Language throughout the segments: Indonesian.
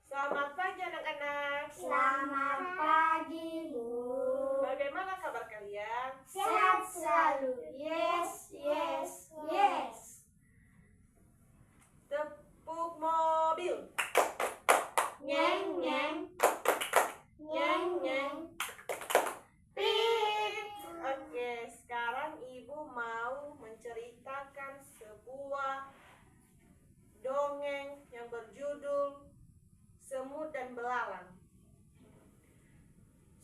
Selamat pagi anak-anak. Selamat pagi, Bu. Bagaimana kabar kalian? Sehat selalu. Yes, yes, yes. Tepuk mobil. Nyeng, nyeng. Nyeng, nyeng. Pip. Oke, sekarang Ibu mau menceritakan sebuah dongeng yang berjudul Semut dan Belalang.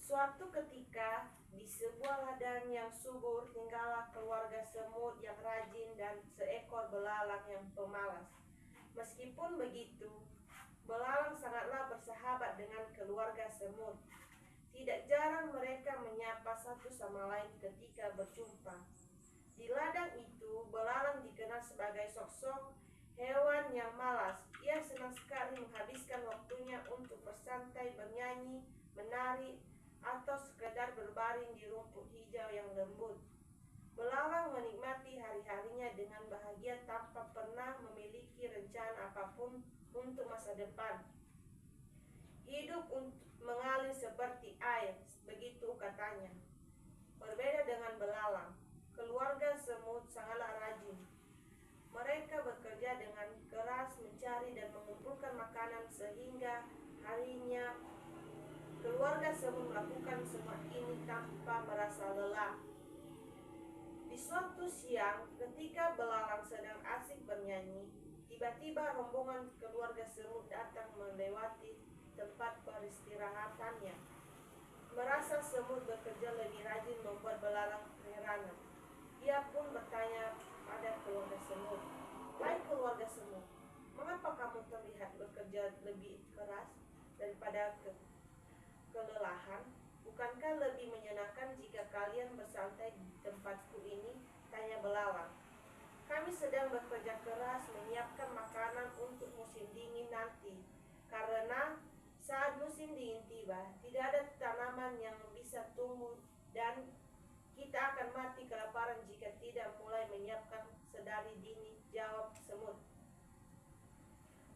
Suatu ketika, di sebuah ladang yang subur tinggallah keluarga semut yang rajin dan seekor belalang yang pemalas. Meskipun begitu, belalang sangatlah bersahabat dengan keluarga semut. Tidak jarang mereka menyapa satu sama lain ketika berjumpa. Di ladang itu, belalang dikenal sebagai sosok hewan yang malas. Ia senang sekali menghabiskan waktunya untuk bersantai, bernyanyi, menari, atau sekedar berbaring di rumput hijau yang lembut. Belalang menikmati hari-harinya dengan bahagia tanpa pernah memiliki rencana apapun untuk masa depan. Hidup mengalir seperti air, begitu katanya. Berbeda dengan belalang, keluarga semut sangatlah rajin. Mereka bekerja dengan keras mencari dan mengumpulkan makanan sehingga harinya keluarga semut melakukan semua ini tanpa merasa lelah. Di suatu siang, ketika belalang sedang asik bernyanyi, tiba-tiba rombongan keluarga semut datang melewati tempat peristirahatannya. Merasa semut bekerja lebih rajin membuat belalang keheranan. Ia pun bertanya pada keluarga semut, "Hai keluarga semut, mengapa kamu terlihat bekerja lebih keras daripada kelelahan? Bukankah lebih menyenangkan jika kalian bersantai di tempatku ini?" tanya belalang. "Kami sedang bekerja keras menyiapkan makanan untuk musim dingin nanti. Karena saat musim dingin tiba, tidak ada tanaman yang bisa tumbuh dan kita akan mati kelaparan jika tidak mulai menyiapkan sedari dini," jawab semut.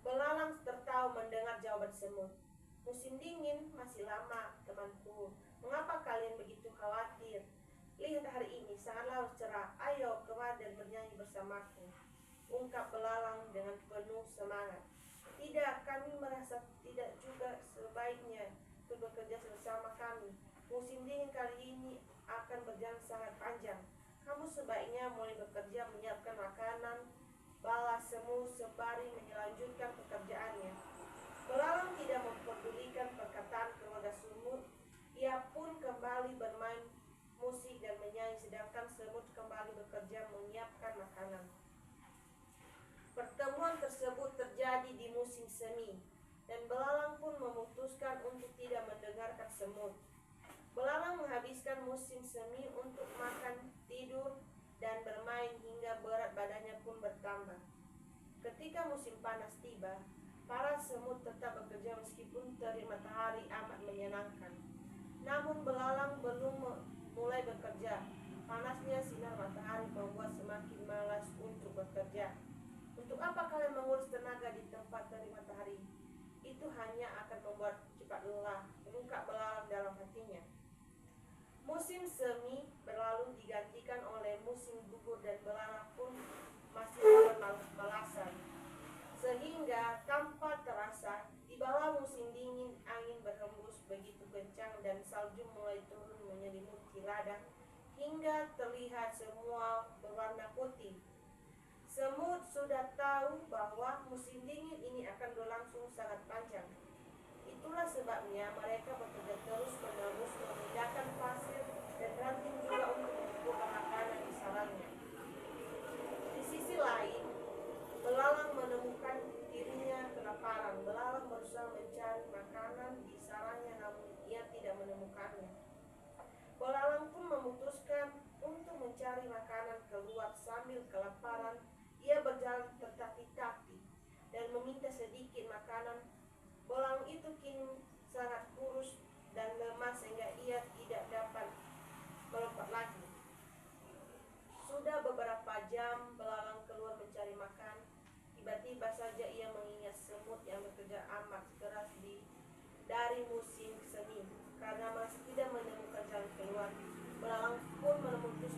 Belalang tertawa mendengar jawaban semut. "Musim dingin masih lama, temanku. Mengapa kalian begitu khawatir? Lihat hari ini sangatlah cerah. Ayo kemari dan bernyanyi bersamaku," ungkap belalang dengan penuh semangat. "Tidak, kami merasa tidak juga sebaiknya untuk bekerja bersama kami. Musim dingin kali ini akan berjalan sangat panjang. Kamu sebaiknya mulai bekerja menyiapkan makanan," balas semut sembari melanjutkan pekerjaannya. Belalang tidak mempedulikan perkataan keluarga semut. Ia pun kembali bermain musik dan menyanyi sedangkan semut kembali bekerja menyiapkan makanan. Pertemuan tersebut terjadi di musim semi, dan belalang pun memutuskan untuk tidak mendengarkan semut. Belalang menghabiskan musim semi untuk makan, tidur, dan bermain hingga berat badannya pun bertambah. Ketika musim panas tiba, para semut tetap bekerja meskipun terik matahari amat menyenangkan. Namun belalang belum mulai bekerja. Panasnya sinar matahari membuat semakin malas untuk bekerja. "Untuk apa kalian menguras tenaga di tempat terik matahari? Itu hanya akan membuat cepat lelah," ungkap belalang dalam hatinya. Musim semi berlalu digantikan oleh musim gugur dan belalang pun masih malas-malasan. Sehingga tanpa terasa, tibalah musim dingin. Angin berhembus begitu kencang dan salju mulai turun menyelimuti ladang hingga terlihat semua berwarna putih. Semut sudah tahu bahwa musim dingin ini akan berlangsung sangat panjang. Itulah sebabnya mereka bekerja terus-menerus memindahkan pasir dan ranting juga untuk mengumpulkan makanan di sarangnya. Di sisi lain, belalang menemukan dirinya kelaparan. Belalang berusaha mencari makanan di sarangnya, namun ia tidak menemukannya. Belalang pun memutuskan untuk mencari makanan keluar. Sambil kelaparan, ia berjalan tertatih-tatih dan meminta sedikit makanan. Belalang itu kini sangat kurus dan lemah sehingga ia tidak dapat melompat lagi. Sudah beberapa jam belalang keluar mencari makan. Tiba-tiba saja ia mengingat semut yang bekerja amat keras di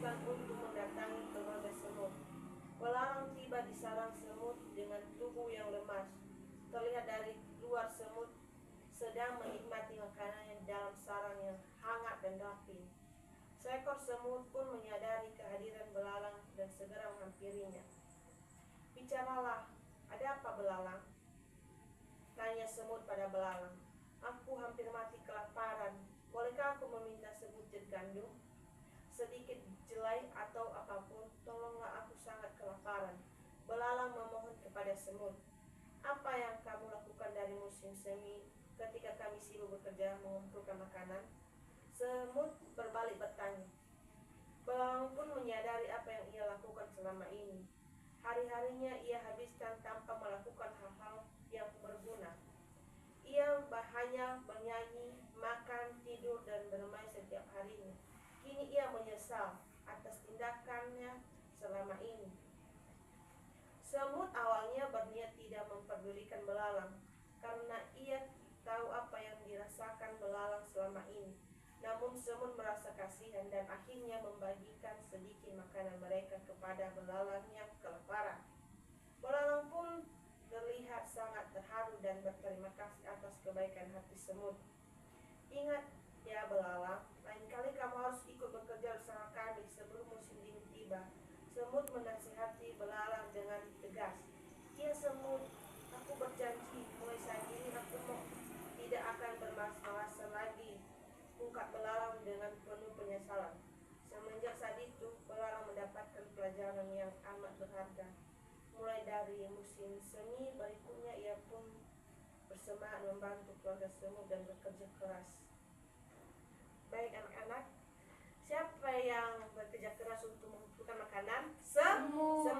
memutuskan untuk mendatangi keluarga semut. Belalang tiba di sarang semut dengan tubuh yang lemas. Terlihat dari luar semut sedang menikmati makanannya dalam sarang yang hangat dan rapi. Seekor semut pun menyadari kehadiran belalang dan segera menghampirinya. "Bicaralah, ada apa belalang?" tanya semut pada belalang. "Aku hampir mati kelaparan. Bolehkah aku meminta sebutir gandum? Sedikit jelai atau apapun, tolonglah, aku sangat kelaparan." Belalang memohon kepada semut. "Apa yang kamu lakukan dari musim semi ketika kami sibuk bekerja mengumpulkan makanan?" Semut berbalik bertanya. Belalang pun menyadari apa yang ia lakukan selama ini. Hari-harinya ia habiskan tanpa melakukan hal-hal yang berguna. Ia hanya bernyanyi, makan, tidur, dan bermain setiap harinya. Kini ia menyesal atas tindakannya selama ini. Semut awalnya berniat tidak memperdulikan belalang karena ia tahu apa yang dirasakan belalang selama ini. Namun semut merasa kasihan dan akhirnya membagikan sedikit makanan mereka kepada belalang yang kelaparan. Belalang pun terlihat sangat terharu dan berterima kasih atas kebaikan hati semut. "Ingat ya belalang, lain kali kamu harus ikut bekerja bersama kami sebelum musim dingin tiba." Semut menasihati belalang dengan tegas. "Iya semut, aku berjanji mulai saat ini aku tidak akan bermalas-malasan lagi," ungkap belalang dengan penuh penyesalan. Semenjak saat itu, belalang mendapatkan pelajaran yang amat berharga. Mulai dari musim semi berikutnya, ia pun bersemangat membantu keluarga semut dan bekerja keras. Baik anak-anak, siapa yang bekerja keras untuk mengumpulkan makanan? Semut.